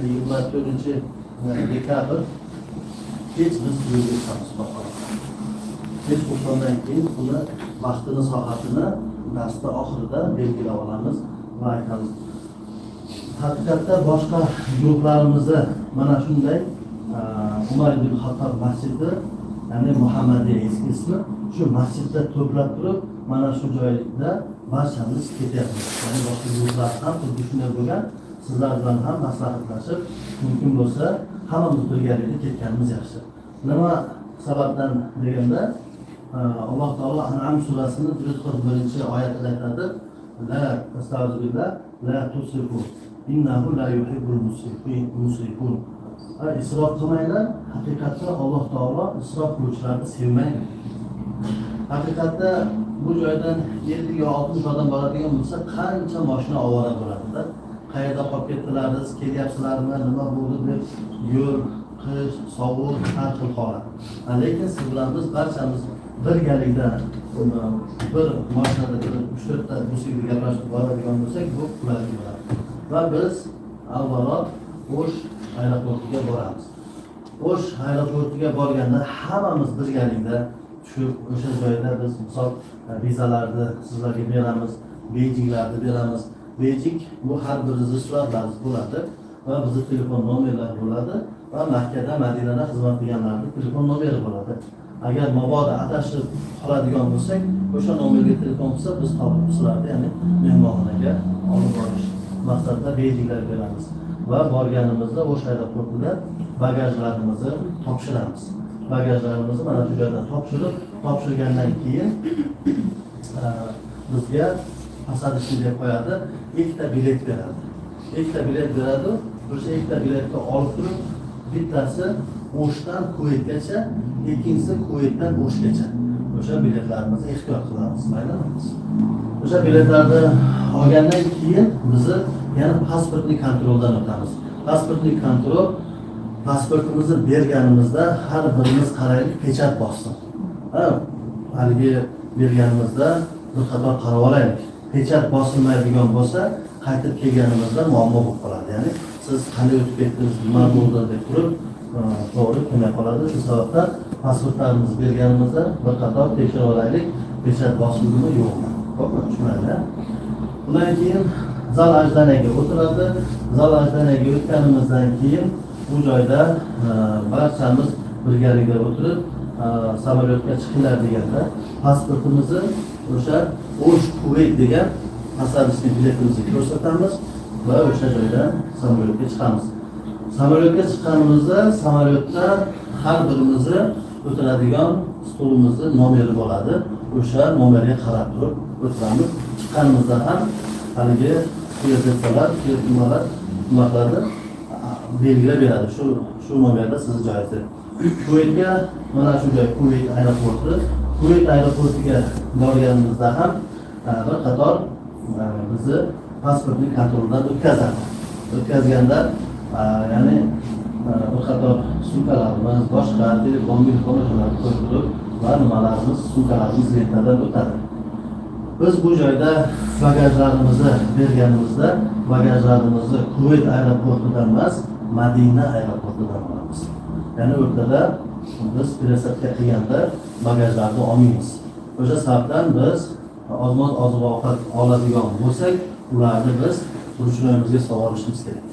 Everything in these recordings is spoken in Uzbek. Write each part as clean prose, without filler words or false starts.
24 dekabr kech biz yo'lga chiqamiz. Kech o'tgandan keyin buni vaqtini, soatini darsda oxirida belgilab olamiz va aytamiz. Haqiqatda boshqa guruhlarimizni mana shunday Umar ibn Xattob masjidi, ya'ni Muhammadiy eski ismi, shu masjidda to'plab turib, mana shu joyda barchamiz ketyapmiz. Ya'ni boshqa guruhlar ham xuddi shunday bo'lgan. Sizlar bilan ham maslahatlashib, mumkin bo'lsa hammamiz birgalikda ketganimiz yaxshi. Nima sababdan deganda Alloh taolo An'am surasining 141-oyatida aytadi: La astagfirullah, la tusrifu, innahu la yuhibbul musrifun. Isrof qilmanglar. Haqiqatda Alloh taolo isrof qiluvchilarni sevmaydi. Haqiqatda bu joydan 50 yo 60 odam boradigan bo'lsa, qancha mashina ovora bo'ladi-da. Qayerda qolib ketdilaringiz, kelyapsizlarmi, nima bo'ldi deb yo'l, qish, sovuq, har xil holat. Lekin siz bilan biz barchamiz birgalikda bir mashinada 3-4 ta musiqaga gaplashib boradigan bo'lsak, bu qulay bo'ladi. Va biz avvalo O'sh aeroportiga boramiz. O'sh aeroportiga borganda hammamiz birgalikda tushib, o'sha joyda biz misol vizalarni sizlarga beramiz, bejinglarni beramiz. Bejing bu har bir resurslarimiz bo'ladi va bizning telefon nomerlar bo'ladi va Makkada, Madinada xizmat qilganlarning telefon nomeri bo'ladi. Agar mabodo adashib qoladigan bo'lsak, o'sha nomerga telefon qilsa, biz topib sizlarni, ya'ni mehmonxonaga olib borish maqsadida bejinglar beramiz. Va borganimizda o'sha aeroportida bagajlarimizni topshiramiz. Bagajlarimizni mana shu yerdan topshirgandan keyin bizga pasadishni deb qo'yadi, ikkita bilet beradi. Ikkita bilet beradi. O'sha ikkita biletni olib turib, bittasi O'shdan Kuvaytgacha, ikkinchisi Kuvaytdan O'shgacha. O'sha biletlarimizni ehtiyot qilamiz, maylimi? O'sha biletlarni olgandan keyin biz yana pasportni kontroldan o'tamiz. Pasportni kontrol, pasportimizni berganimizda har birimiz qaraylik, pechat bossin. Haligi berganimizda bir qator qarab olaylik. Pechat bosilmaydigan bo'lsa, qaytib kelganimizda muammo bo'lib qoladi. Ya'ni siz qanday o'tib ketdingiz, nima bo'ldi deb turib, to'g'ri kelmay qoladi. Shu sababdan pasportlarimizni berganimizda bir qator tekshirib olaylik, pechat bosildimi, yo'qmi. To'g'ri, tushunarli. Undan keyin zal ajdanaga o'tiradi. Zal ajdanaga o'tganimizdan keyin bu joyda barchamiz birgalikda o'tirib samolyotga chiqinglar deganda pasportimizni o'sha O'sh Kuvayt degan pasportni biletimizni ko'rsatamiz va o'sha joydan samolyotga chiqamiz. Samolyotga chiqqanimizda samolyotda har birimizni o'tiradigan stolimizni nomeri bo'ladi. O'sha nomerga qarab turib o'tiramiz. Chiqqanimizda ham haligi kuyatsalar, nimalarni belgilab beradi. Shu nomerda siz joyingiz. Kuvaytga mana shu joy Kuvayt aeroporti. Kuvayt aeroportiga borganimizda ham bir qator bizni pasportni kontroldan o'tkazadi. O'tkazganda ya'ni bir qator sumkalarimiz, boshqa telefon, telefonlarni ko'rib va nimalarimiz, sumkalarimiz lentadan o'tadi. Biz bu joyda bagajlarimizni berganimizda bagajlarimizni Kuvayt aeroportidan emas, Madina aeroportidan olamiz. Ya'ni o'rtada biz perasatga qilganda bagajlarni olmaymiz. O'sha sababdan biz oziq-ovqat oladigan bo'lsak, ularni biz ruchnoyimizga solib olishimiz kerak.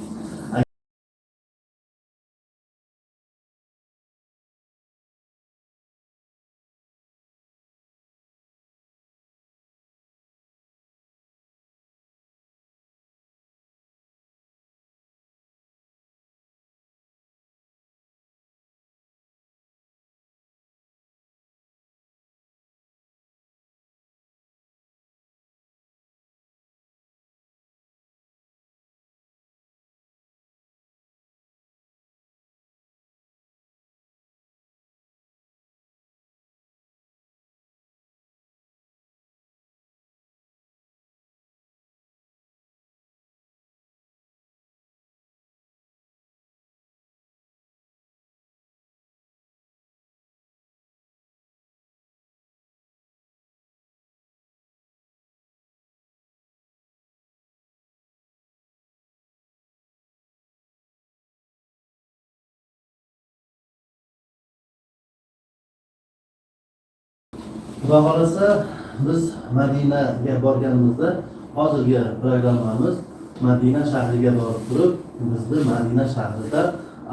Xudo xolasa biz Madinaga borganimizda hozirgi programmamiz Madina shahriga borib turib, bizni Madina shahrida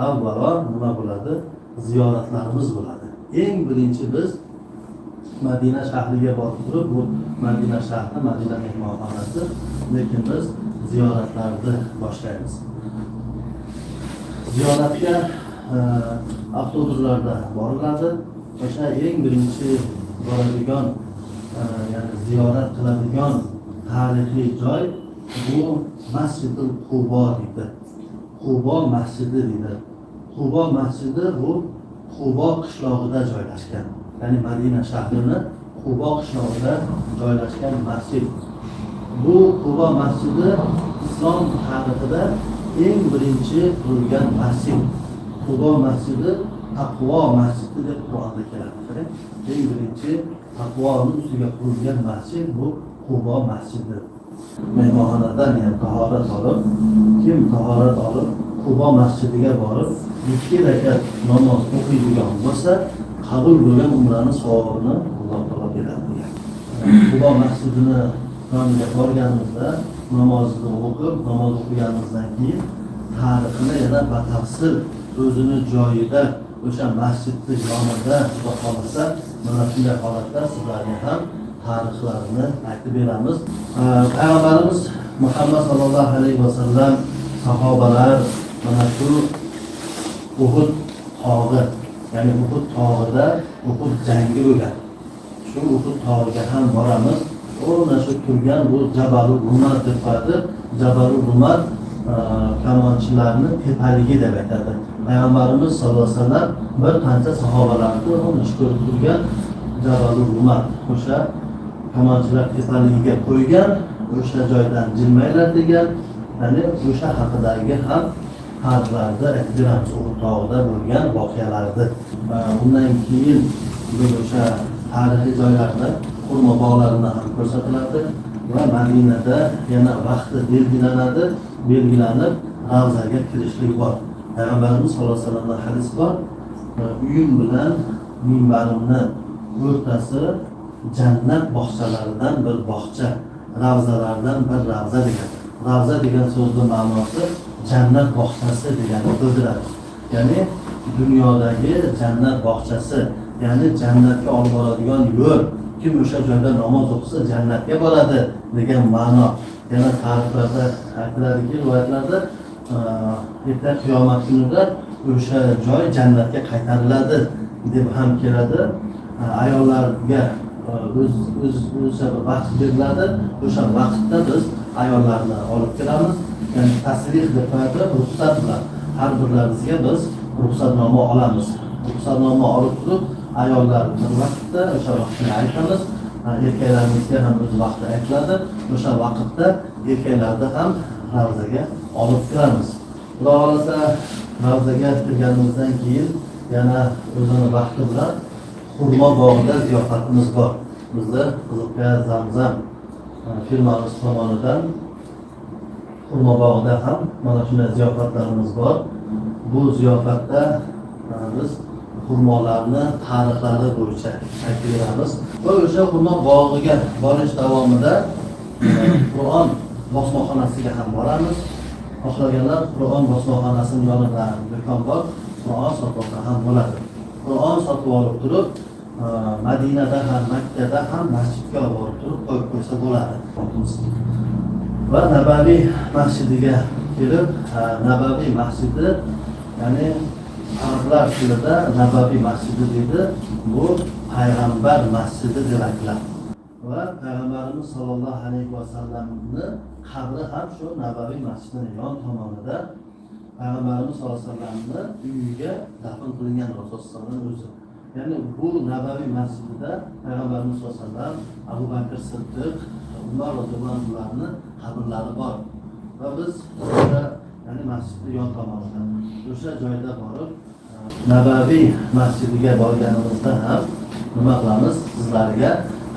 avvalo nima bo'ladi? Ziyoratlarimiz bo'ladi. Eng birinchi biz Madina shahriga borib turib, bu Madina shahri, Madina mehmonxonasi, lekin biz ziyoratlarni boshlaymiz. Ziyoratga avtobuslarda boriladi. O'sha eng birinchi boradigan, ya'ni ziyorat qiladigan tarixiy joy bu Masjidul Qubo deydi. Qubo masjidi deydi. Qubo masjidi bu Qubo qishlog'ida joylashgan. Ya'ni Madina shahrini Qubo qishlog'ida joylashgan masjid. Bu Qubo masjidi islom tarixida eng birinchi qurilgan masjid. Qubo masjidi taqvo masjidi deb Qur'onda keladi. Eng birinchi taqvoning ustiga qurilgan masjid bu Qubo masjidi. Mehmonxonadan ham tahorat olib, kim tahorat olib Qubo masjidiga borib 2 rakat namoz o'qiydigan bo'lsa, qabul bo'lgan umrani savobini Alloh taolo beradi. Qubo masjidini yoniga borganimizda namozni o'qib, namoz o'qiganimizdan keyin tarixini yana batafsil o'zini joyida o'sha masjidni yonida Xudo xolasa mana shunday holatlar sizlarga ham tarixlarini aytib beramiz. Payg'ambarimiz Muhammad sallallohu alayhi vasallam, sahobalar mana shu Uhud tog'i, ya'ni Uhud tog'ida Uhud jangi bo'lgan. Shu Uhud tog'iga ham boramiz. O'rna shu turgan bu Jabalul Rumar deb qo'yadi. Jabalul Rumar kamonchilarni tepaligi deb aytadi. Payg'ambarimiz sallallohu alayhi vasallam bir qancha sahobalarni uni ko'rib turgan Jabalul Rumar, o'sha kamonchilar tepaligiga qo'ygan, o'sha joydan jilmaylar degan, ya'ni o'sha haqidagi ham hadlarni aytib Uhud tog'ida bo'lgan voqealarni. Bundan keyin biz o'sha tarixiy joylarni, xurmo bog'larini ham ko'rsatiladi va Madinada yana vaqti belgilanib Ravzaga kirishlik bor. Payg'ambarimiz sollallohu alayhi vasallamdan hadis bor. Uyim bilan minbarimni o'rtasi jannat bog'chalaridan bir bog'cha, ravzalardan bir ravza degan. Ravza degan so'zning ma'nosi jannat bog'chasi deganni bildiradi. Ya'ni dunyodagi jannat bog'chasi, ya'ni jannatga olib boradigan yo'l. Kim o'sha joyda namoz o'qisa jannatga boradi degan ma'no. Yana tarixlarda aytiladiki, rivoyatlarda erta qiyomat kunida o'sha joy jannatga qaytariladi deb ham keladi. Ayollarga o'z vaqt beriladi. O'sha vaqtda biz ayollarni olib kelamiz. Ya'ni tasrih deb qo'yadi, ruxsat bilan har birlarimizga biz ruxsatnoma olamiz. Ruxsatnoma olib turib, ayollar bir vaqtda o'sha vaqtni aytamiz. Erkaklarimizga ham o'z vaqti aytiladi. O'sha vaqtda erkaklarni ham ravzaga olib kiramiz. Xudo xolasa ravzaga kirganimizdan keyin yana o'zini vaqti bilan xurmo bog'ida ziyofatimiz bor. Bizda Qiziqqa Zamzam firmamiz tomonidan xurmo bog'ida ham mana shunday ziyofatlarimiz bor. Bu ziyofatda biz xurmolarni tarixlari bo'yicha aytib beramiz. Va o'sha xurmo bog'iga borish davomida Qur'on bosmaxonasiga ham boramiz. Xohlaganlar Qur'on bosmaxonasining yonida do'kon bor, Qur'on sotib ham bo'ladi. Qur'on sotib olib turib, Madinada ham, Makkada ham masjidga borib turib qo'yib qo'ysa bo'ladi. Va Nabaviy masjidiga kelib, Nabaviy masjidi, ya'ni arablar tilida Nabaviy masjidi deydi. Bu payg'ambar masjidi deb aytiladi. Va payg'ambarimiz sollallohu alayhi vasallamni qabri ham shu Nabaviy masjidining yon tomonida payg'ambarimiz sollallohu alayhi vasallamni uyiga dafn qilingan Rasulullohning o'zi. Ya'ni bu Nabaviy masjidida payg'ambarimiz sollallohu alayhi vasallam, Abu Bakr Siddiq, Umar roziyallohu anhularning qabrlari bor. Va biz o'sha, ya'ni masjidning yon tomonida o'sha joyda borib Nabaviy masjidiga borganimizda ham nima qilamiz? Sizlarga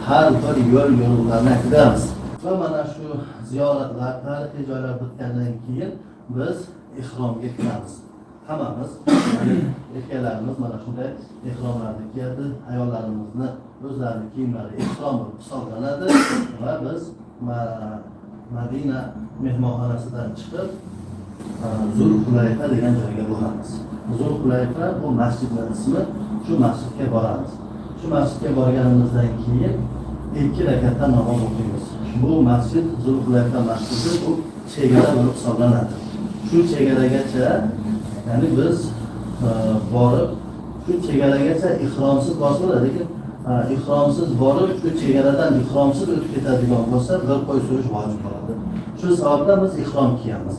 har bir yo'l-yo'riqlarni aytamiz. Va mana shu ziyoratlar, tarixiy joylar bitgandan keyin biz ihromga kiramiz. hammamiz erkaklarimiz mana shunday ehromlarni kiyadi, ayollarimizni o'zlarini kiyimlari ehrom bo'lib hisoblanadi va biz Madina mehmonxonasidan chiqib Zulhulayfa degan joyga boramiz. Zulhulayfa bu masjidning ismi, shu masjidga boramiz. Shu masjidga borganimizdan keyin 2 rakatdan namoz o'qiymiz. Bu masjid Zulhulayfa masjidi bu chegara bo'lib hisoblanadi. Shu chegaragacha, ya'ni biz borib shu chegaragacha ihromsiz bosiladi, lekin ihromsiz borib shu chegaradan ihromsiz o'tib ketadigan bo'lsa bir qo'y so'yish vojib bo'ladi. Shu sababdan biz ihrom kiyamiz.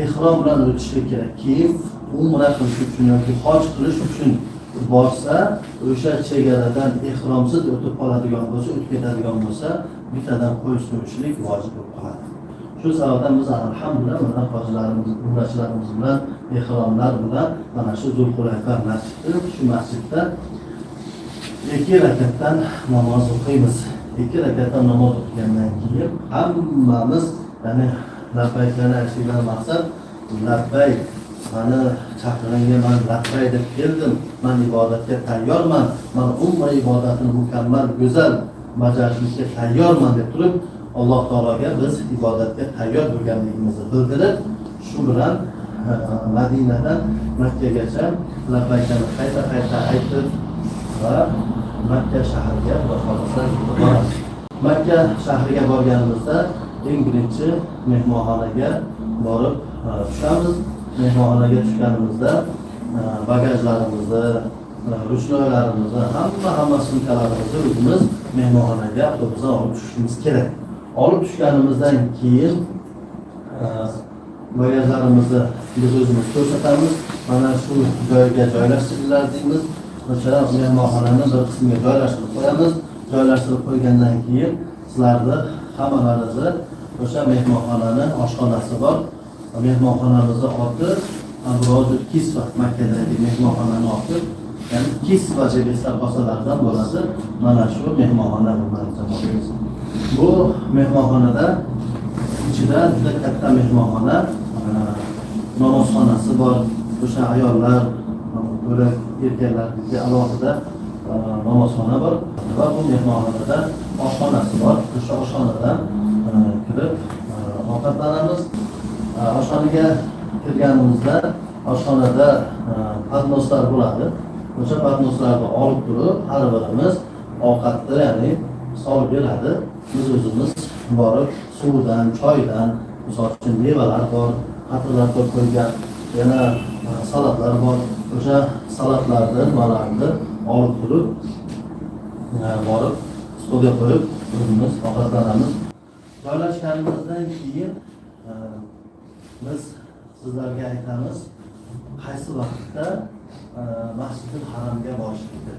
Ihrom bilan o'tishlik kerak. Keyin umra qilish uchun yoki hoj qilish uchun borsa, o'sha chegaradan ihromsiz o'tib qoladigan bo'lsa, o'tib ketadigan bo'lsa, bittadan qo'y so'yishlik vojib bo'lib qoladi. Shu sababdan biz alhamdulillah mana hojilarimiz, umrachilarimiz bilan ihromlar bilan mana shu Zulhulayfa masjidi, shu masjidda 2 rakatdan namoz o'qiymiz. 2 rakatdan namoz o'qigandan keyin hammamiz, ya'ni labbayklarni aytishdan maqsad labbayk, mani chaqiringga man labbay deb keldim, man ibodatga tayyorman, man umra ibodatini mukammal, go'zal bajarishga tayyorman deb turib Alloh taologa biz ibodatga tayyor bo'lganligimizni bildirib, shu bilan Madinadan Makkagacha labbaykani qayta aytib va Makka shahriga boramiz. Makka shahriga borganimizda eng birinchi mehmonxonaga borib tushamiz. Mehmonxonaga tushganimizda bagajlarimizni, ruchnoylarimizni, hamma sumkalarimizni o'zimiz mehmonxonaga avtobusdan olib tushishimiz kerak. Olib tushganimizdan keyin bagajlarimizni biz o'zimiz ko'rsatamiz. Mana shu joyga joylashtiringlar deymiz. O'sha mehmonxonani bir qismiga joylashtirib qo'yamiz. Joylashtirib qo'ygandan keyin sizlarni hammalaringizni o'sha mehmonxonani oshxonasi bor. Mehmonxonamizni oti Abrozul Kisva, Makkadagi mehmonxonani oti, ya'ni Kisva deb eslab qolsalardan bo'ladi. Mana shu mehmonxona bo'ladi. Bu mehmonxonada ichida juda katta mehmonxona, namozxonasi bor. O'sha ayollar, bo'lak erkaklarga alohida namozxona bor va bu mehmonxonada oshxonasi bor. O'sha oshxonadan kirib ovqatlanamiz. Oshxonaga kirganimizda oshxonada podnoslar bo'ladi. O'sha podnoslarni olib turib, har birimiz ovqatni, ya'ni solib beradi. Biz o'zimiz borib suvdan, choydan, misol uchun mevalar bor, qatiqlar qo'ygan, yana salatlar bor. O'sha salatlarni, nimalarni olib turib, borib stolga qo'yib, o'zimiz ovqatlanamiz. Joylashganimizdan keyin biz sizlarga aytamiz, qaysi vaqtda Masjidil Haramga borishlikni,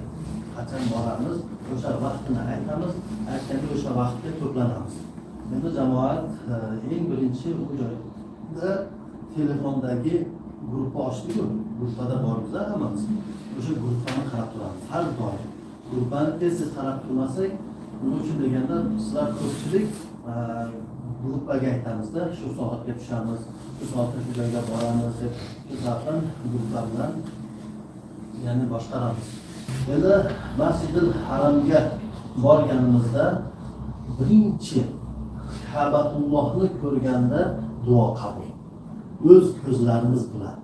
qachon boramiz, o'sha vaqtini aytamiz, aytganda o'sha vaqtga to'planamiz. Endi jamoat eng birinchi u joyda telefondagi gruppa ochdik-ku, gruppada bormiz hammamiz. O'sha gruppani qarab turamiz har doim. Gruppani tez qarab turmasak, nima uchun deganda sizlar ko'pchilik gruppaga aytamizda, shu soatga tushamiz, shu soatda shu joyga boramiz deb, shu sababdan gruppa bilan ya'ni boshqaramiz. Endi Masjidil Haramga borganimizda birinchi Ka'batullohni ko'rganda duo qabul. O'z ko'zlarimiz bilan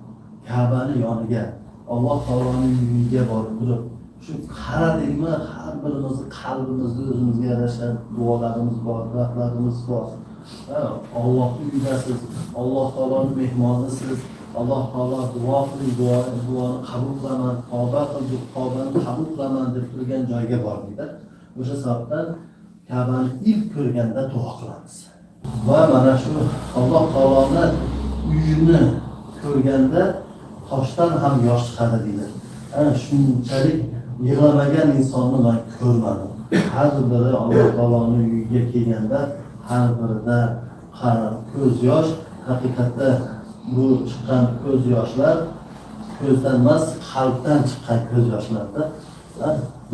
Ka'bani yoniga, Alloh taoloning uyiga borib turib, shu qaradikmi, har birimizni qalbimizda o'zimizga yarasha duolarimiz bor, duolarimiz bor. Allohning uyidasiz, Alloh taoloning mehmonisiz. Alloh taolo duo qiling, duoni qabul qilaman, tavba qilib, tavbani qabul qilaman deb turgan joyga bordik-da. O'sha sababdan Ka'bani ilk ko'rganda duo qilamiz. Va mana shu Alloh taoloning uyini ko'rganda toshdan ham yosh chiqadi deydi. Ana shunchalik yig'lamagan insonni men ko'rmadim. Har biri Alloh taoloning uyiga kelganda har birida ko'z yosh, haqiqatda bu chiqqan ko'z yoshlar ko'zdan emas, qalbdan chiqqan ko'z yoshlarda.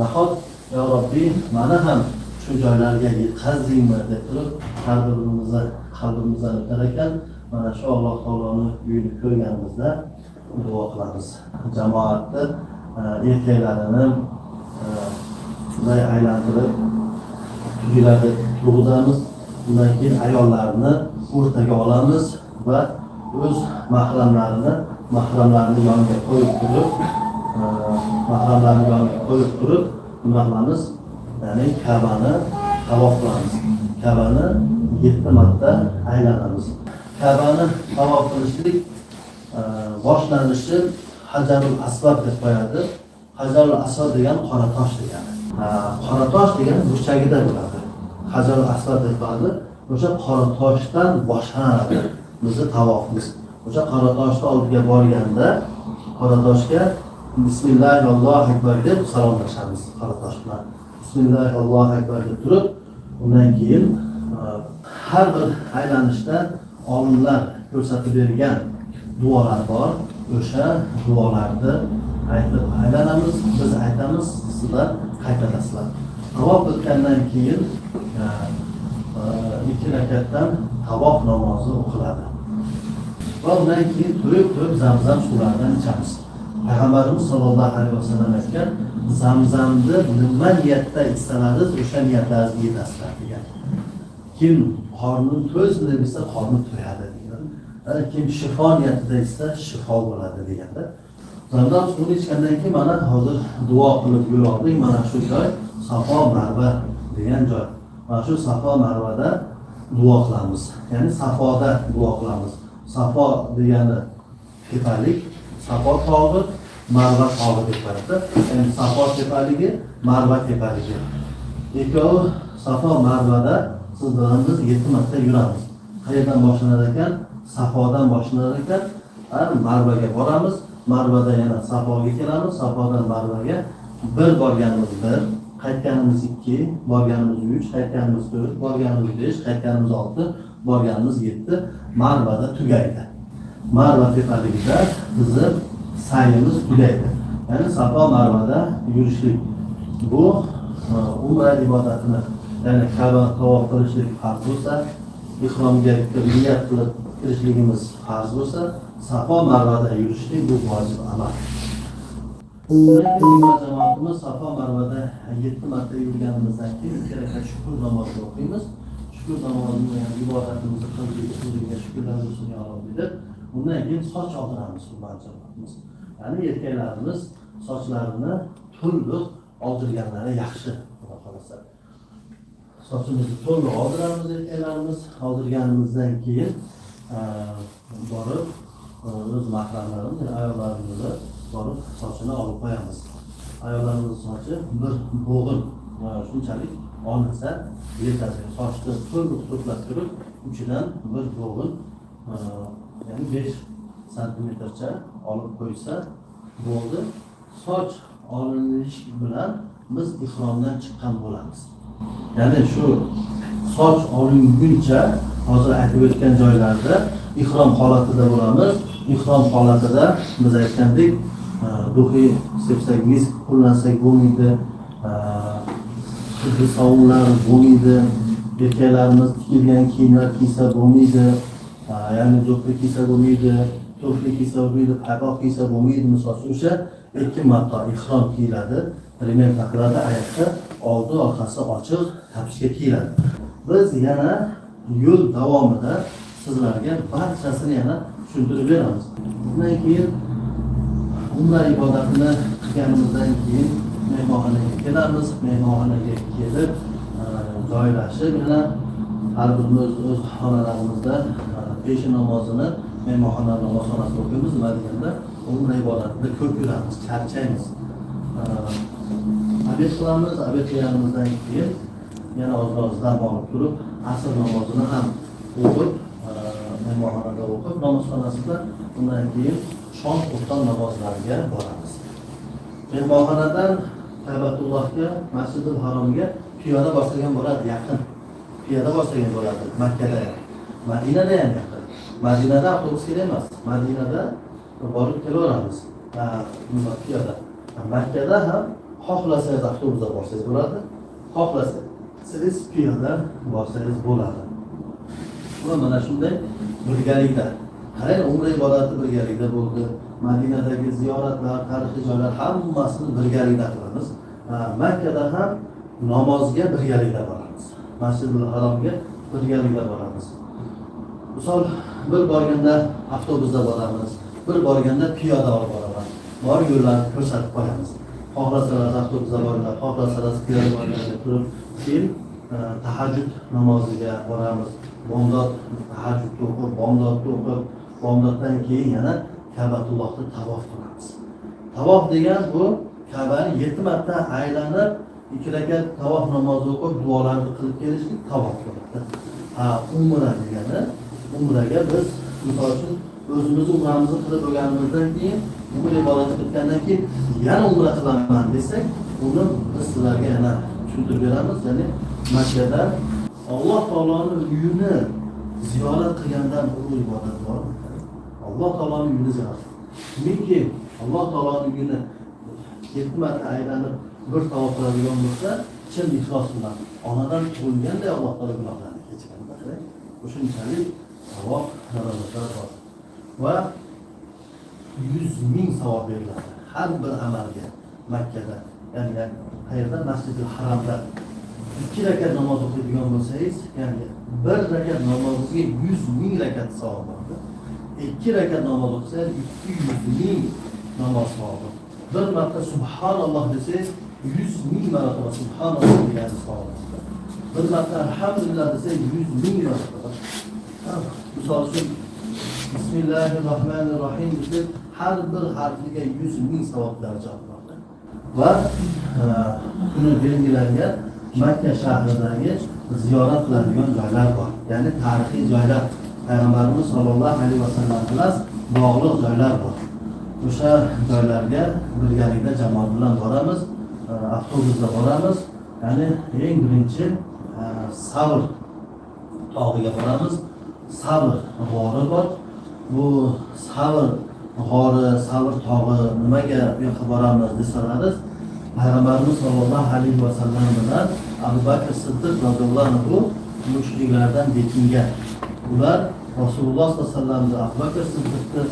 Nahot yo Robbiy, meni ham shu joylarga yetkazingmi deb turib, har birimizni qalbimizdan o'tar ekan. Mana shu Alloh taoloning uyini ko'rganimizda duo qilamiz. Jamoatni erkaklarini bunday aylantirib tuylarni turg'izamiz. Undan keyin ayollarni o'rtaga olamiz va o'z mahramlarini yoniga qo'yib turib nima qilamiz? Ya'ni Ka'bani tavof qilamiz. Ka'bani 7 marta aylanamiz. Ka'bani tavof qilishlik boshlanishi Hajarul Asvad deb qo'yadi. Hajarul Asvad degan qora tosh degani. Qora tosh degan burchagida bo'ladi. Hajarul Asvad deb qo'yadi. O'sha qora toshdan boshlanadi bizning tavofimiz. O'sha qora toshni oldiga borganda qora toshga Bismillah Allohu akbar deb salomlashamiz. Qora tosh bilan Bismillah Allohu akbar deb turib, undan keyin har bir aylanishda olimlar ko'rsatib bergan duolar bor. O'sha duolarni aytib aylanamiz, biz aytamiz, sizlar qaytalasizlar. Tavof o'tgandan keyin 2 rakatdan tavof namozi o'qiladi. Va undan keyin turib Zamzam suvlaridan ichamiz. Payg'ambarimiz sollallohu alayhi vasallam aytgan, Zamzamni nima niyatda ichsangiz, o'sha niyatlaringizga yetasizlar degan. Kim qorni to'ysin desa, qorni to'yadi degan. Kim shifo niyatida ichsa, shifo bo'ladi deganda. Zamzam suvini ichgandan keyin mana hozir duo qilib yuroldik. Mana shu joy Safo Marva degan joy. Mana shu Safo Marvada duo qilamiz. Ya'ni Safoda duo qilamiz. Safo degani tepalik, Safo tog'i, Marva tog'i deb qaraladi. Ya'ni Safo tepaligi, Marva tepaligi. Ikkovi Safo Marvada siz bilan biz 7 marta yuramiz. Qayerdan boshlanar ekan? Safodan boshlanar ekan, Marvaga boramiz. Marvada yana Safoga kelamiz. Safodan Marvaga bir borganimiz 1, qaytganimiz 2, borganimiz 3, qaytganimiz 4, borganimiz 5, qaytganimiz 6, borganimiz 7. Marvada tugaydi. Marva tepaligida bizni sayimiz tugaydi. Ya'ni Safo Marvada yurishlik bu umra ibodatini, ya'ni Ka'ba tavof qilishlik farz bo'lsa, ihromga niyat qilib kirishligimiz farz bo'lsa, Safo Marvada yurishlik bu vojib amal. Jamoatimiz Safo Marvada 7 marta yurganimizdan keyin 2 rakat shukr namozi o'qiymiz. Shukr namozini, ya'ni ibodatimizni qildik, O'ziga shukrlar bo'lsin ya Robbi deb, undan keyin soch oldiramiz jamoatimiz. Ya'ni erkaklarimiz sochlarini to'liq oldirganlari yaxshi, xudo xolasa. Sochimizni to'liq oldiramiz erkaklarimiz, oldirganimizdan keyin borib o'z mahramlarimiz, ayollarimizni borib sochini olib qo'yamiz. Ayollarimiz sochi bir bo'g'in, shunchalik olinsa yetadi. Sochni to'liq to'plab turib, uchidan bir bo'g'in, ya'ni 5 santimetrcha olib qo'ysa bo'ldi. Soch olinish bilan biz ihromdan chiqqan bo'lamiz. Ya'ni shu soch olinguncha hozir aytib o'tgan joylarda ihrom holatida bo'lamiz. Ihrom holatida biz aytgandek, ruhi sepsak, misk qo'llansak bo'lmaydi, xuddi sovunlar bo'lmaydi, erkaklarimiz tikilgan kiyimlar kiysa bo'lmaydi, ya'ni jo'qli kiysa bo'lmaydi, to'fli kiysa bo'lmaydi, paypoq kiysa bo'lmaydi. Misol o'sha 2 marta ihrom kiyiladi, rimel taqiladi, oyoqqa oldi orqasi ochiq tapishga kiyiladi. Biz yana yo'l davomida sizlarga barchasini yana tushuntirib beramiz. Bundan keyin umra ibodatini qilganimizdan keyin mehmonxonaga kelamiz. Mehmonxonaga kelib joylashib, yana har birimiz o'z xonalarimizda peshin namozini mehmonxona namozxonasida o'qiymiz. Nima deganda, umra ibodatida ko'p yuramiz, charchaymiz. Abed qilamiz. Abed qilganimizdan keyin yana oz dam olib turib, asr namozini ham o'qib, mehmonxonada o'qib, namozxonasida, undan keyin shom xufton namozlariga boramiz. Mehmonxonadan Ka'batullohga, Masjidul Haromga piyoda boshlagan bo'ladi, yaqin. Piyoda boshlagan bo'ladi Makkada. Madinada ham yaqin. Madinada avtobus kerak emas. Madinada borib kelaveramiz. Piyoda. Makkada ham xohlasangiz avtobusda borsangiz bo'ladi, xohlasangiz piyoda borsangiz bo'ladi. Mana shunday birgalikda qarang, umra iborati birgalikda bo'ldi. Madinadagi ziyoratlar, tarixiy joylar hammasini birgalikda qilamiz. Makkada ham namozga birgalikda boramiz. Masjidul Haromga birgalikda boramiz. Misol bir borganda avtobusda boramiz, bir borganda piyoda olib boraman. Bor yo'llarni ko'rsatib qo'yamiz. Xohlasalar avtobusda boringlar, xohlasalar piyoda boringlar turib, keyin tahajjud namoziga boramiz. Bomdod tahajjud o'qib, bomdodni o'qib, bomdoddan keyin yana Ka'batullohni tavof qilamiz. Tavof degan bu Ka'bani 7 marta aylanib, 2 rakat tavof namozi o'qib, duolarni qilib kelishlik tavof bo'ladi. Umra degani, umraga biz misol uchun o'zimiz umramizni qilib bo'lganimizdan keyin, umra ibodat qilgandan keyin yana umra qilaman desak, uni biz sizlarga yana tushuntirib beramiz. Ya'ni Makkada Alloh taoloning uyini ziyorat qilgandan ulug' ibodat bor. Alloh taoloning uyini ziyorat. Kimki Alloh taoloning uyini 7 marta aylanib bir tavof qiladigan bo'lsa, chin ixlos bilan onadan tug'ilganday Alloh taolo gunohlarni kechiradi. O'shunchalik savob darajatlar bor. Va 100 ming savob beriladi har bir amalga Makkada. Ya'ni qayerda? Masjidul Haromda 2 rakat namoz o'qiydigan bo'lsangiz, ya'ni 1 rakat namozga 100 ming rakat savob bor. 2 rakat namoz o'qisangiz 200 ming namoz savobi. Bir marta subhanalloh desangiz 100 ming marotaba subhanalloh degan savob. Bir marta alhamdulillah desangiz 100 ming marotaba. Misol uchun Bismillahirrohmanirrohim deb har bir harfiga 100 ming savob darajat bor. Va buni belgilangan Makka shahridagi ziyorat qiladigan joylar bor. Ya'ni tarixiy joylar, Payg'ambarimiz sollallohu alayhi vasallam bilan bog'liq joylar bor. O'sha joylarga birgalikda jamoat bilan boramiz, avtobusda boramiz. Ya'ni eng birinchi Savr tog'iga boramiz. Savr g'ori bor. Bu Savr g'ori, Savr tog'i nimaga boramiz desangiz, Payg'ambarimiz sollallohu alayhi vasallam bilan Abu Bakr Siddiq roziyallohu anhu mushriklardan bekingan. Ular Rasululloh sollallohu alayhi vasallamni Abu Bakr Siddiqni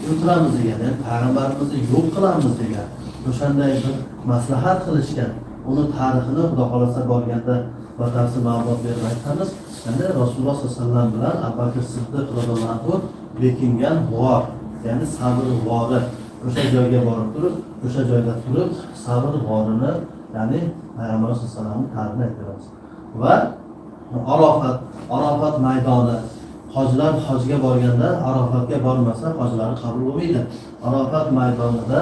o'ldiramiz degan, payg'ambarimizni yo'q qilamiz degan. O'shanday bir maslahat qilishgan. Uni tarixini Xudo xolasa borganda batafsil ma'lumot berib aytamiz. Ya'ni Rasululloh sollallohu alayhi vasallam bilan Abu Bakr Siddiq roziyallohu anhu bekingan g'or, ya'ni Savr g'ori. O'sha joyga borib turib, o'sha joyda turib Savr g'orini, ya'ni Payg'ambar sollallohu alayhi vasallamning tarixini aytamiz. Va Arofat maydoni. Hojilar hojga borganda Arofatga bormasa hojlari qabul bo'lmaydi. Arofat maydonida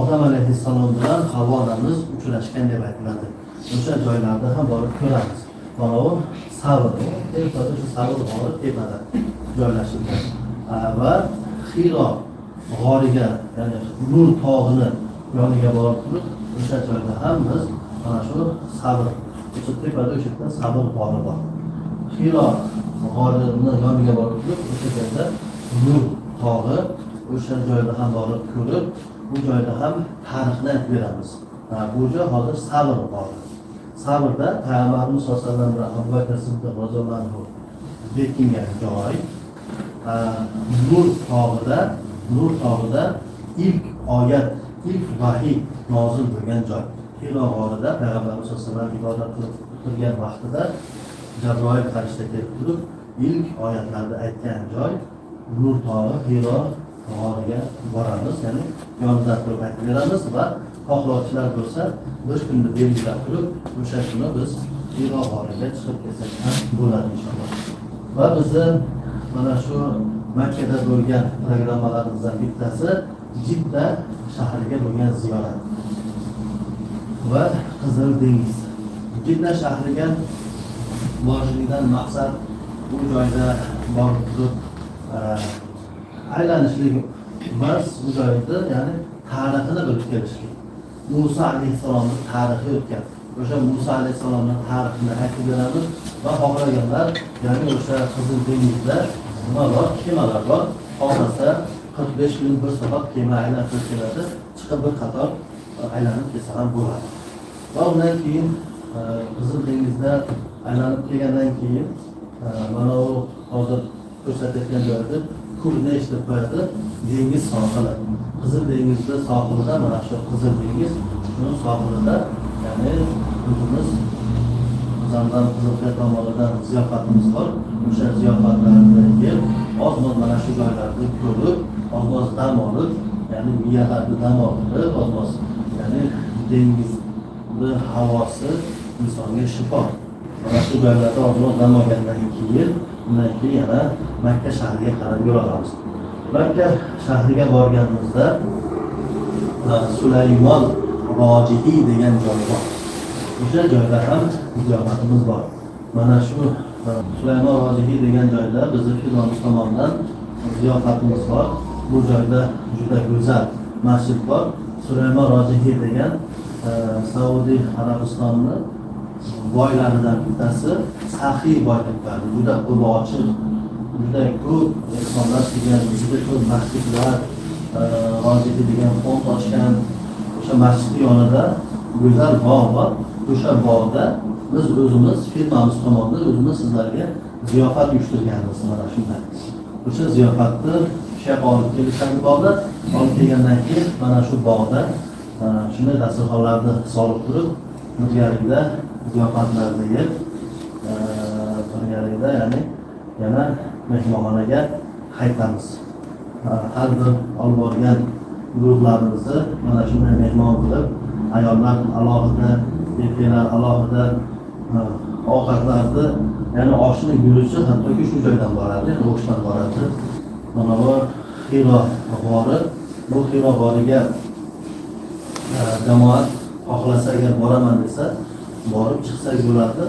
Odam alayhissalom bilan Havvo onamiz uchrashgan deb aytiladi. O'sha joylarda ham borib ko'ramiz. Mana bu Savr, o'sha Savr g'ori tepada joylashgan. Va Hiro g'origa, ya'ni Nur tog'ini yoniga borib turib, o'sha joyda ham biz mana shu Savr, o'sha tepada o'sha yerda Savr g'ori bor. Hiro g'orini yoniga borib turib, o'sha joyda Nur tog'i, o'sha joyda ham borib ko'rib, bu joyda ham tarixni aytib beramiz. Bu joy hozir Savr g'ori. Savrda Payg'ambarimiz sollallohu alayhi vasallam bilan Abu Bakr Siddiq roziyallohu anhu bekingan joy. Nur tog'ida ilk oyat, ilk vahiy nozil bo'lgan joy. Hiro g'orida Payg'ambarimiz sollallohu alayhi vasallam ibodat qilib turgan vaqtida Jabroil farishta kelib turib, ilk oyatlarda aytgan joy Nur tog'i, Hiro g'origa boramiz, ya'ni yonidan turib aytib beramiz va xohlovchilar bo'lsa, bir kunni belgilab turib, o'sha kuni biz Hiro g'origa chiqib kelsak ham bo'ladi inshaalloh. Va bizni mana shu Makkada bo'lgan programmalarimizdan bittasi Jidda shahriga bo'lgan ziyorat va Qizil dengiz. Jidda shahriga borishlikdan maqsad bu joyda borib turib aylanishlik emas, bu joyda ya'ni tarixini bilib kelishlik. Musa alayhissalomning tarixi o'tgan. O'sha Musa alayhissalomning tarixini aytib beramiz va xohlaganlar, ya'ni o'sha Qizil dengizda nima bor, kemalar bor. Xohlasa 45 kun bir soat kema aylanib keladi, chiqib bir qator aylanib kelsa ham bo'ladi. Va undan keyin Qizil dengizda aylanib kelgandan keyin mana u hozir ko'rsatayotgan joyda ko'rni deb qo'yadi, dengiz sohili. Qizil dengizni sohilida, mana shu Qizil dengiz, shuni sohilida, ya'ni o'zimiz Zamzam Qiziltepa tomonidan ziyofatimiz bor. O'sha ziyofatlarni yeb, oz-moz mana shu joylarni ko'rib, oz-moz dam olib, ya'ni miyalarni dam olib, oz-moz, ya'ni dengizni havosi insonga shifo. Mana shu joylarda oz-moz dam olgandan keyin, undan keyin yana Makka shahriga qarab yo'l olamiz. Makka shahriga borganimizda Sulaymon Rojihiy degan joy bor. O'sha joyda ham ziyofatimiz bor. Mana shu Sulaymon Rojihiy degan joyda bizni Fir'avn tomonidan ziyofatimiz bor. Bu joyda juda go'zal masjid bor. Sulaymon Rojihiy degan Saudiya Arabistonining boylaridan bittasi, saxiy boyliklari, juda ochiq, juda ko'p insonlar kelgan, juda ko'p masjidlar, Rojihiy degan fond ochgan. O'sha masjid yonida go'zal bog' bor. O'sha bog'da biz o'zimiz firmamiz tomonidan o'zimiz sizlarga ziyofat uyushtirganmiz mana shunday. O'sha ziyofatni shayx olib kelishadi bog'da, olib kelgandan keyin mana shu bog'da shunday dasturxonlarni solib turib, birgalikda ziyofatlarni yeb, birgalikda ya'ni yana mehmonxonaga qaytamiz. Har bir olib borgan guruhlarimizni mana shunday mehmon qilib, ayollar alohida, erkaklar alohida ovqatlarni, ya'ni oshni yurishi hattoki shu joydan boradi, o'shdan boradi. Mana bu Hiro g'ori, bu Hiro g'origa jamoat xohlasa agar boraman desa, borib chiqsak bo'ladi.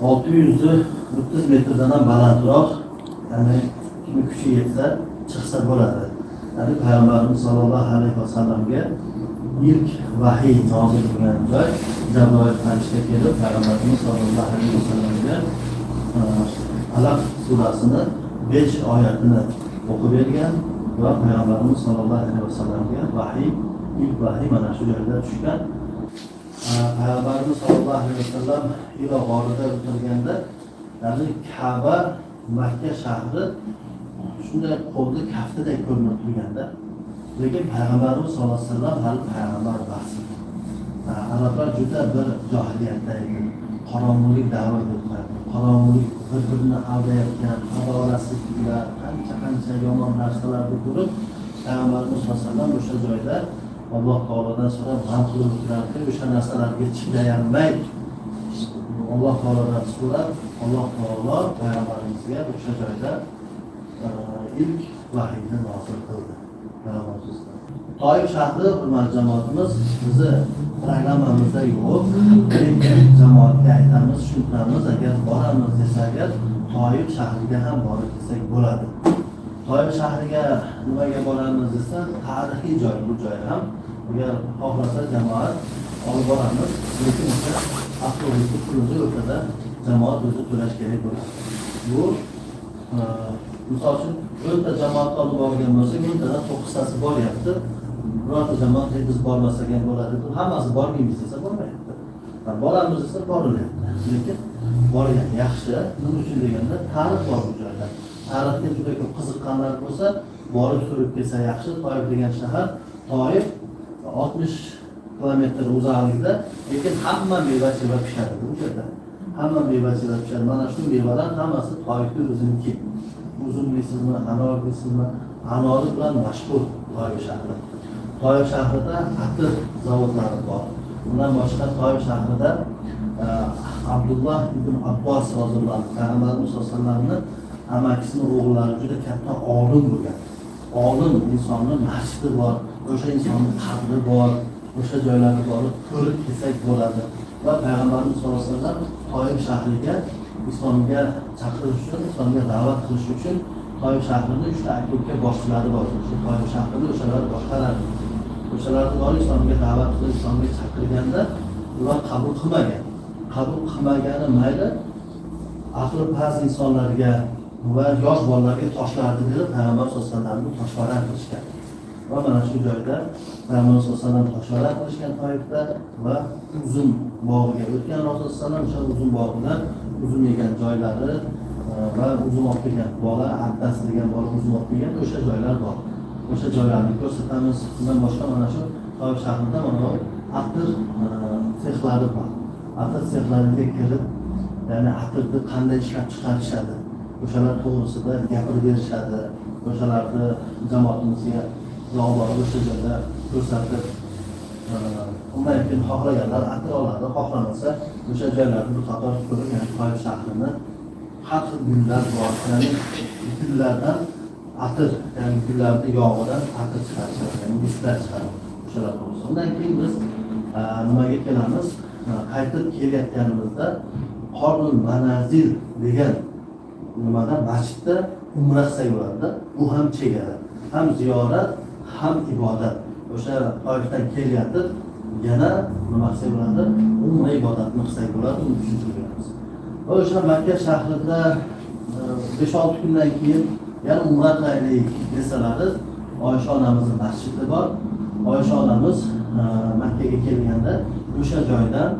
630 metrdan ham balandroq, ya'ni kim kuchi yetsa chiqsa bo'ladi. Ya'ni Payg'ambarimiz sollallohu alayhi vasallamga ilk vahiy nozil bo'lgan joy, Jabroil farishta kelib Payg'ambarimiz sollallohu alayhi vasallamga Alaq surasini 5 oyatini o'qib bergan va Payg'ambarimiz sollallohu alayhi vasallamga vahiy, ilk vahiy mana shu joyda tushgan. Payg'ambarimiz sollallohu alayhi vasallam Hiro g'orida o'tirganda, ya'ni Ka'ba, Makka shahri shunday qo'lda kaftidek ko'rinib turganda, lekin Payg'ambarimiz sollallohu alayhi vasallam hali payg'ambar emas. Arablar juda bir johiliyatda edi. Qorong'ulik davri o'tadi. Qorong'ulik, bir-birini aldayotgan, adolatsizliklar, qancha yomon narsalarni ko'rib, Payg'ambarimiz sollallohu alayhi vasallam o'sha joyda Alloh taolodan so'rab g'am qilib o'tirardi. O'sha narsalarga chidayolmay Alloh taolodan so'rab, Alloh taolo payg'ambarimizga o'sha joyda ilk vahiyni nozil qildi. Toyib shahri, hurmatli jamoatimiz, bizni programmamizda yo'q, lekin jamoatga aytamiz, tushuntiramiz, agar boramiz desak, Toyib shahriga ham borib kelsak bo'ladi. Toyib shahriga nimaga boramiz desa, tarixiy joy bu joy ham. Agar xohlasa jamoat olib boramiz, lekin o'sha avtobusni pulini o'rtada jamoat o'zi to'lash kerak bo'ladi. Bu misol uchun 10 ta jamoat olib borgan bo'lsak, 10 tadan 9 tasi boryapti. Birorta jamoat biz bormasak ham bo'ladi. Hammasi bormaymiz desa bo'lmayapti. Boramiz desa borilyapti. Lekin borgan yaxshi. Nima uchun deganda, tarix bor bu joyda. Tarixga juda ko'p qiziqqanlar bo'lsa, borib ko'rib kelsa yaxshi. Toyib degan shahar, Toyib 60 kilometr uzoqlikda, lekin hamma meva-cheva pishadi bu yerda. Hamma meva-cheva pishadi. Mana shu mevalar hammasi Toyibda o'ziniki. Uzumlisizmi, anorlisizmi? Anori bilan mashhur Toyib shahri. Toyib shahrida atir zavodlari bor. Bundan boshqa Toyib shahrida Abdullah ibn Abbos roziyallohu anhu, Payg'ambarimiz sollallohu alayhi vasallamning amakisining o'g'illari juda katta olim bo'lgan. Olim insonning masjidi bor, o'sha insonning qabri bor, o'sha joylarga borib ko'rib kelsak bo'ladi. Va Payg'ambarimiz sollallohu alayhi vasallam Toyib shahriga islomga chaqirish uchun, islomga da'vat qilish uchun Toyib shahrining 3 ta aka boshchilari bor. Shu Toyib shahrini o'shalar boshqaradi. O'shalarni borib islomga da'vat qilib, islomga chaqirganda ular qabul qilmagan. Qabul qilmagani mayli, aqli past insonlarga va yosh bolalarga toshlarni berib, Payg'ambar sollallohu alayhi vasallamni toshbaran qilishgan. Va mana shu joyda Payg'ambar sollallohu alayhi vasallam toshbaran qilishgan Toyibda va uzum bog'iga o'tgan Rasululloh sollallohu alayhi vasallam o'sha uzum bog'idan uzum yegan joylari va uzum olib kelgan bola, attasi degan bola uzum olib kelgan o'sha joylar bor. O'sha joylarni ko'rsatamiz. Bundan boshqa mana shu Toyib shahrida mana atir sexlari bor. Atir sexlariga kirib, ya'ni atirni qanday ishlab chiqarishadi, o'shalar to'g'risida gapirib berishadi. O'shalarni jamoatimizga borib o'sha joyda ko'rsatib, undan keyin xohlaganlar atir oladi, xohlamasa o'sha joylarni bir qator ko'rib, ya'ni Toyib shahrini har xil gullar bor, ya'ni gullardan atir, ya'ni gullarni yog'idan atir chiqarishadi, ya'ni mislar chiqaradi. O'shalar to'g'risida. Undan keyin biz nimaga kelamiz? Qaytib kelayotganimizda Qornul Manazil degan nimada masjidda umra qilsak bo'ladi. Bu ham chegara, ham ziyorat, ham ibodat. O'sha Toyibdan kelyapti, yana nima qilsak bo'ladi? Umra ibodatni qilsak bo'ladi, uni tushuntirib beramiz. Va o'sha Makka shahrida 5-6 kundan keyin yana umra qilaylik desalar, Oysha onamizning masjidi bor. Oysha onamiz Makkaga kelganda o'sha joydan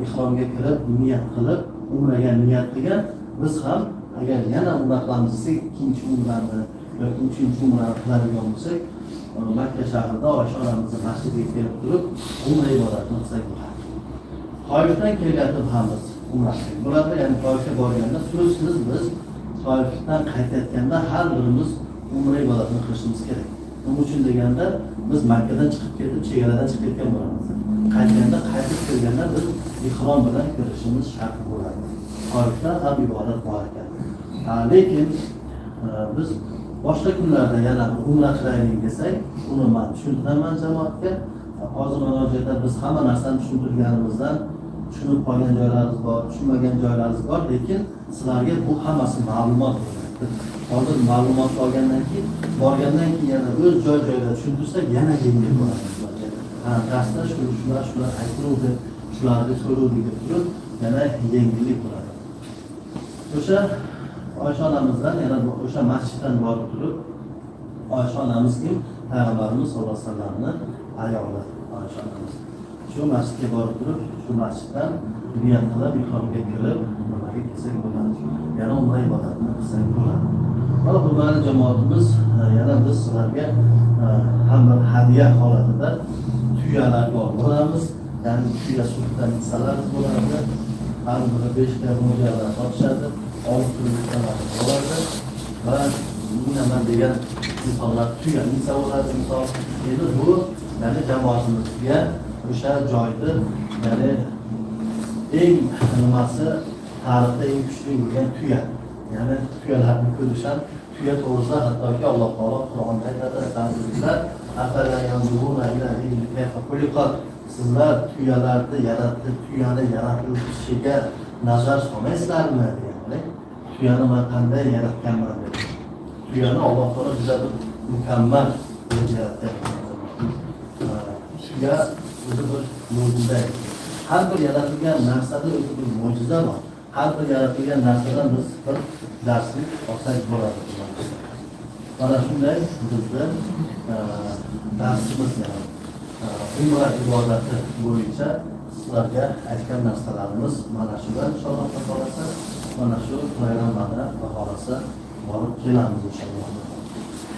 ihromga kirib, niyat qilib, umraga niyat qilgan. Biz ham agar yana umra qilamiz desak, ikkinchi umrani yoki uchinchi umrani qiladigan bo'lsak, Makka shahrida Oysha onamizning masjidiga kelib turib, umra ibodatini qilsak bo'ladi. Toyibdan kelyapmiz umra qilsak bo'ladi. Ya'ni Toyibga borganda so'zsiz biz Toyibdan qaytayotganda har birimiz umra ibodatini qilishimiz kerak. Nima uchun deganda biz Makkadan chiqib ketib, chegaradan chiqib ketgan bo'lamiz. Qaytganda, qaytib kelganda biz ihrom bilan kirishimiz shart bo'ladi. Toyibda ham ibodat bor ekan. Lekin biz boshqa kunlarda yana umra qilaylik desak, uni men tushuntiraman jamoatga. Hozir mana bu yerda biz hamma narsani tushuntirganimizdan tushunib qolgan joylarimiz bor, tushunmagan joylarimiz bor, lekin sizlarga bu hammasi ma'lumot bo'ladi. Hozir ma'lumot olgandan keyin, borgandan keyin yana o'z joy-joyida tushuntirsak, yana yengil bo'ladi sizlarga. Darsda shular aytildi, shularni so'rovdik deb turib, yana yengillik bo'ladi. O'sha Oysha onamizdan yana o'sha masjiddan borib turib, Oysha onamiz kim? Payg'ambarimiz sollallohu alayhi vasallamning ayoli Oysha onamiz. Shu masjidga borib turib, shu masjiddan niyat qilib, ihromga kirib, nimaga kelsak bo'ladi. Yana umra ibodatini qilsak bo'ladi. Mana bunday jamoatimiz yana biz sizlarga ham bir hadiya holatida tuyalarga olib boramiz. Ya'ni tuya sutdan insanlarimiz bo'ladi. Har biri 5 ta mo'jalar sotishadi. 6 turlikdan bo'ladi. Va minaman degan insonlar tuya insa bo'ladi. Misol endi bu ya'ni jamoatimizga o'sha joyda ya'ni eng nimasi tarixda eng kuchli bo'lgan tuya. Ya'ni tuyalarni ko'rish ham tuya to'g'risida hattoki Alloh taolo Qur'onda aytadi: "Sizlar tuyalarni yaratdi, tuyani yaratilishiga nazar solmaysizlarmi?" deganda, tuyani men qanday yaratganman deb. Tuyani Alloh taolo juda mukammal deb yaratgan. Tuya o'zi bir mo'jiza. Har bir yaratilgan narsada o'zi bir mo'jiza bor. Har bir yaratilgan narsadan biz bir darslik olsak bo'ladi. Mana shunday bizda darsimiz umra ibodati bo'yicha sizlarga aytgan narsalarimiz mana shular. Inshaalloh taolasi mana shu bayramlarda bahorasi borib kelamiz inshaalloh.